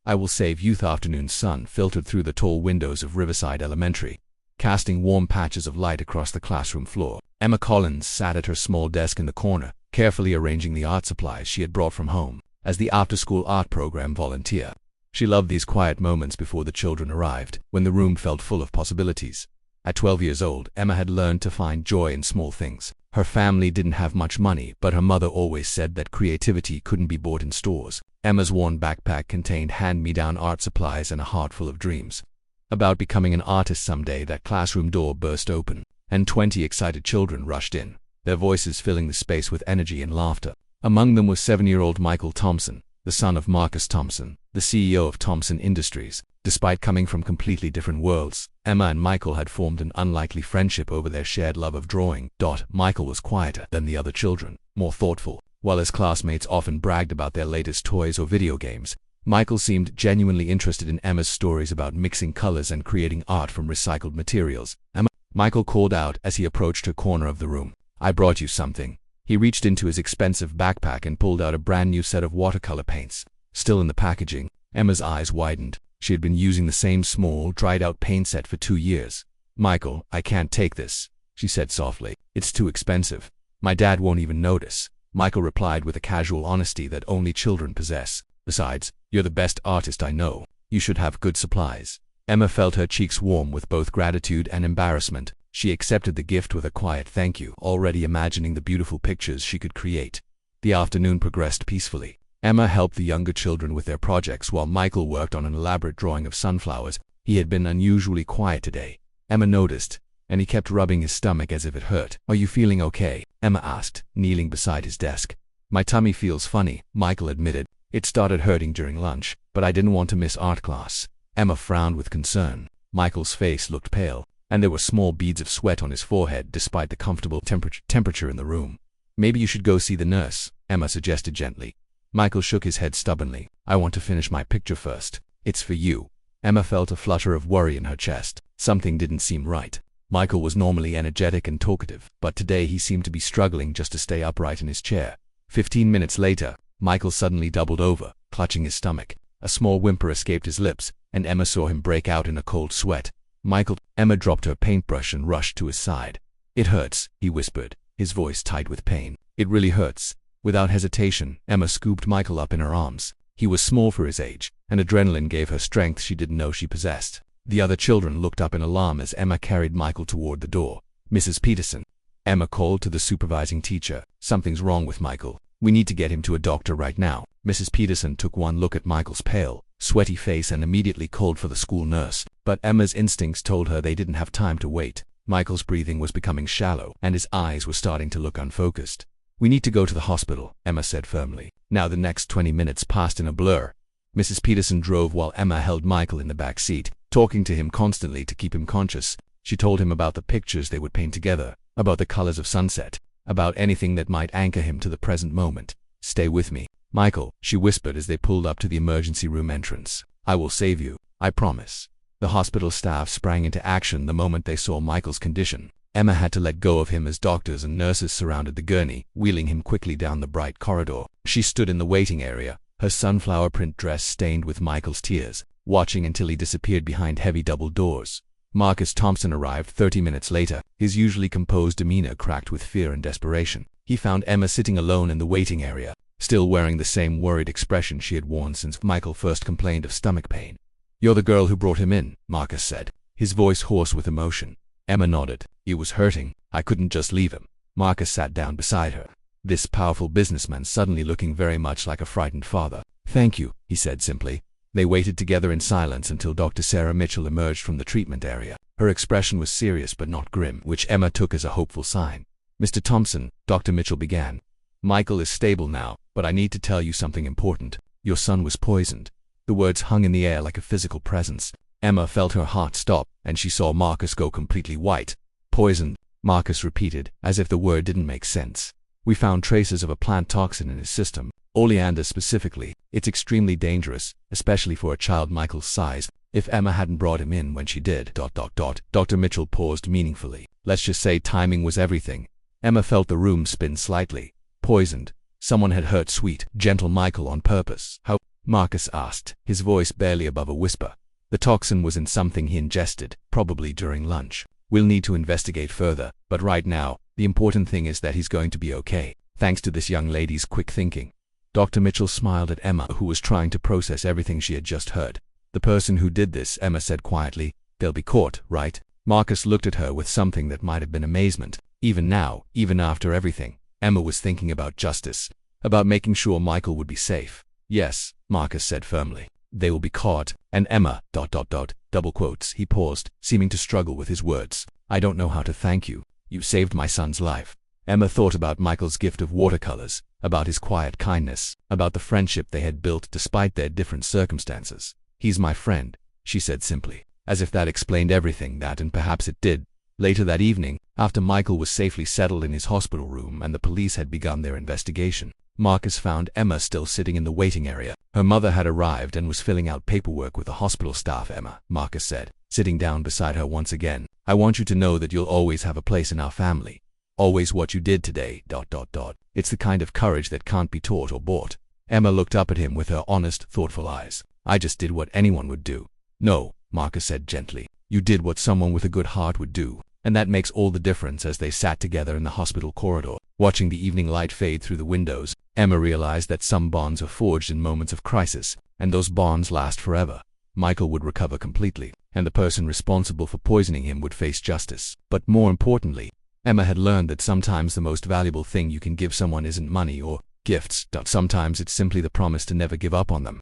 I will save youth. Afternoon sun filtered through the tall windows of Riverside Elementary, casting warm patches of light across the classroom floor. Emma Collins sat at her small desk in the corner, carefully arranging the art supplies she had brought from home. As the after-school art program volunteer, she loved these quiet moments before the children arrived, when the room felt full of possibilities. At 12 years old, Emma had learned to find joy in small things. Her family didn't have much money, but her mother always said that creativity couldn't be bought in stores. Emma's worn backpack contained hand-me-down art supplies and a heart full of dreams about becoming an artist someday. That classroom door burst open, and 20 excited children rushed in, their voices filling the space with energy and laughter. Among them was 7-year-old Michael Thompson, the son of Marcus Thompson, the CEO of Thompson Industries. Despite coming from completely different worlds, Emma and Michael had formed an unlikely friendship over their shared love of drawing. Michael was quieter than the other children, more thoughtful. While his classmates often bragged about their latest toys or video games, Michael seemed genuinely interested in Emma's stories about mixing colors and creating art from recycled materials. "Emma," Michael called out as he approached her corner of the room, "I brought you something." He reached into his expensive backpack and pulled out a brand new set of watercolor paints. Still in the packaging, Emma's eyes widened. She had been using the same small, dried-out paint set for 2 years. "Michael, I can't take this," she said softly. "It's too expensive. My dad won't even notice." Michael replied with a casual honesty that only children possess. "Besides, you're the best artist I know. You should have good supplies." Emma felt her cheeks warm with both gratitude and embarrassment. She accepted the gift with a quiet thank you, already imagining the beautiful pictures she could create. The afternoon progressed peacefully. Emma helped the younger children with their projects while Michael worked on an elaborate drawing of sunflowers. He had been unusually quiet today, Emma noticed, and he kept rubbing his stomach as if it hurt. "Are you feeling okay?" Emma asked, kneeling beside his desk. "My tummy feels funny," Michael admitted. "It started hurting during lunch, but I didn't want to miss art class." Emma frowned with concern. Michael's face looked pale, and there were small beads of sweat on his forehead despite the comfortable temperature in the room. "Maybe you should go see the nurse," Emma suggested gently. Michael shook his head stubbornly. "I want to finish my picture first." "It's for you." Emma felt a flutter of worry in her chest. Something didn't seem right. Michael was normally energetic and talkative, but today he seemed to be struggling just to stay upright in his chair. 15 minutes later, Michael suddenly doubled over, clutching his stomach. A small whimper escaped his lips, and Emma saw him break out in a cold sweat. "Michael," Emma dropped her paintbrush and rushed to his side. "It hurts," he whispered, his voice tight with pain. "It really hurts." Without hesitation, Emma scooped Michael up in her arms. He was small for his age, and adrenaline gave her strength she didn't know she possessed. The other children looked up in alarm as Emma carried Michael toward the door. "Mrs. Peterson," Emma called to the supervising teacher. "Something's wrong with Michael. We need to get him to a doctor right now." Mrs. Peterson took one look at Michael's pale, sweaty face and immediately called for the school nurse. But Emma's instincts told her they didn't have time to wait. Michael's breathing was becoming shallow, and his eyes were starting to look unfocused. "We need to go to the hospital," Emma said firmly. Now the next 20 minutes passed in a blur. Mrs. Peterson drove while Emma held Michael in the back seat, talking to him constantly to keep him conscious. She told him about the pictures they would paint together, about the colors of sunset, about anything that might anchor him to the present moment. "Stay with me, Michael," she whispered as they pulled up to the emergency room entrance. "I will save you, I promise." The hospital staff sprang into action the moment they saw Michael's condition. Emma had to let go of him as doctors and nurses surrounded the gurney, wheeling him quickly down the bright corridor. She stood in the waiting area, her sunflower print dress stained with Michael's tears, watching until he disappeared behind heavy double doors. Marcus Thompson arrived 30 minutes later, his usually composed demeanor cracked with fear and desperation. He found Emma sitting alone in the waiting area, still wearing the same worried expression she had worn since Michael first complained of stomach pain. "You're the girl who brought him in," Marcus said, his voice hoarse with emotion. Emma nodded. "He was hurting. I couldn't just leave him." Marcus sat down beside her, this powerful businessman suddenly looking very much like a frightened father. "Thank you," he said simply. They waited together in silence until Dr. Sarah Mitchell emerged from the treatment area. Her expression was serious but not grim, which Emma took as a hopeful sign. "Mr. Thompson," Dr. Mitchell began, "Michael is stable now, but I need to tell you something important. Your son was poisoned." The words hung in the air like a physical presence. Emma felt her heart stop, and she saw Marcus go completely white. "Poisoned," Marcus repeated, as if the word didn't make sense. "We found traces of a plant toxin in his system, oleander specifically. It's extremely dangerous, especially for a child Michael's size. If Emma hadn't brought him in when she did... Dr. Mitchell paused meaningfully. "Let's just say timing was everything." Emma felt the room spin slightly. Poisoned. Someone had hurt sweet, gentle Michael on purpose. How? Marcus asked, his voice barely above a whisper. The toxin was in something he ingested, probably during lunch. We'll need to investigate further, but right now, the important thing is that he's going to be okay, thanks to this young lady's quick thinking. Dr. Mitchell smiled at Emma, who was trying to process everything she had just heard. The person who did this, Emma said quietly, they'll be caught, right? Marcus looked at her with something that might have been amazement. Even now, even after everything, Emma was thinking about justice, about making sure Michael would be safe. Yes, Marcus said firmly. They will be caught, and Emma, double quotes, he paused, seeming to struggle with his words. I don't know how to thank you. You saved my son's life. Emma thought about Michael's gift of watercolors, about his quiet kindness, about the friendship they had built despite their different circumstances. He's my friend, she said simply, as if that explained everything, that, and perhaps it did. Later that evening, after Michael was safely settled in his hospital room and the police had begun their investigation, Marcus found Emma still sitting in the waiting area. Her mother had arrived and was filling out paperwork with the hospital staff. Emma, Marcus said, sitting down beside her once again, I want you to know that you'll always have a place in our family. Always. What you did today, It's the kind of courage that can't be taught or bought. Emma looked up at him with her honest, thoughtful eyes. I just did what anyone would do. No, Marcus said gently. You did what someone with a good heart would do. And that makes all the difference. As they sat together in the hospital corridor, watching the evening light fade through the windows, Emma realized that some bonds are forged in moments of crisis, and those bonds last forever. Michael would recover completely, and the person responsible for poisoning him would face justice. But more importantly, Emma had learned that sometimes the most valuable thing you can give someone isn't money or gifts. Sometimes it's simply the promise to never give up on them.